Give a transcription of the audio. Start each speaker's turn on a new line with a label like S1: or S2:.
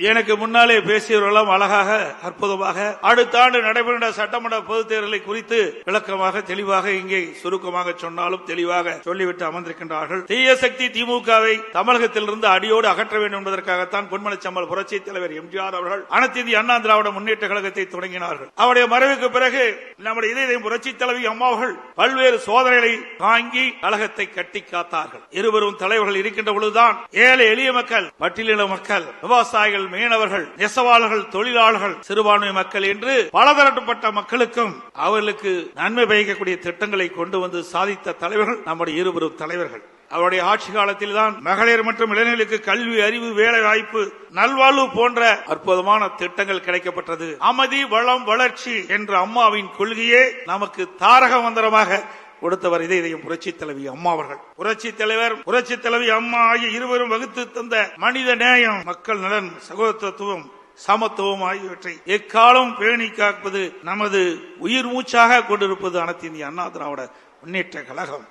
S1: எனக்கு முன்னாலே பேசியவர்களும் அழகாக அற்புதமாக அடுத்த ஆண்டு நடைபெறுகின்ற சட்டமன்ற பொதுத் தேர்தலை குறித்து விளக்கமாக தெளிவாக இங்கே சுருக்கமாக சொன்னாலும் தெளிவாக சொல்லிவிட்டு அமர்ந்திருக்கின்றார்கள். தீய சக்தி திமுகவை தமிழகத்திலிருந்து அடியோடு அகற்ற வேண்டும் என்பதற்காகத்தான் பொன்மனச்செம்மல் புரட்சி தலைவர் எம்ஜிஆர் அவர்கள் அனைத்து இந்திய அண்ணா திராவிட முன்னேற்ற கழகத்தை தொடங்கினார்கள். அவருடைய மறைவுக்கு பிறகு நம்முடைய இதயம் புரட்சி தலைவி அம்மா அவர்கள் பல்வேறு சோதனைகளை தாங்கி கழகத்தை கட்டி காத்தார்கள். இருவரும் தலைவர்கள் இருக்கின்ற பொழுதுதான் ஏழை எளிய மக்கள், பட்டியலின மக்கள், விவசாயிகள், மீனவர்கள், நெசவாளர்கள், தொழிலாளர்கள், சிறுபான்மை மக்கள் என்று பலதரப்பட்ட மக்களுக்கும் அவர்களுக்கு நன்மை பயக்கக்கூடிய திட்டங்களை கொண்டு வந்து சாதித்த தலைவர்கள் நம்முடைய இருவரும் தலைவர்கள். அவருடைய ஆட்சி காலத்தில் தான் மகளிர் மற்றும் இளைஞர்களுக்கு கல்வி, அறிவு, வேலை வாய்ப்பு, நல்வாழ்வு போன்ற அற்புதமான திட்டங்கள் கிடைக்கப்பட்டது. அமைதி, வளம், வளர்ச்சி என்ற அம்மாவின் கொள்கையே நமக்கு தாரக மந்திரமாக கொடுத்தவர் இதயம் புரட்சி தலைவி அம்மா அவர்கள். புரட்சி தலைவர், புரட்சி தலைவி அம்மா ஆகிய இருவரும் வகுத்து தந்த மனித நேயம், மக்கள் நலன், சகோதரத்துவம், சமத்துவம் ஆகியவற்றை எக்காலம் பேணி காப்பது நமது உயிர் மூச்சாக கொண்டிருப்பது அனைத்து இந்திய அண்ணா திராவிட முன்னேற்ற கழகம்.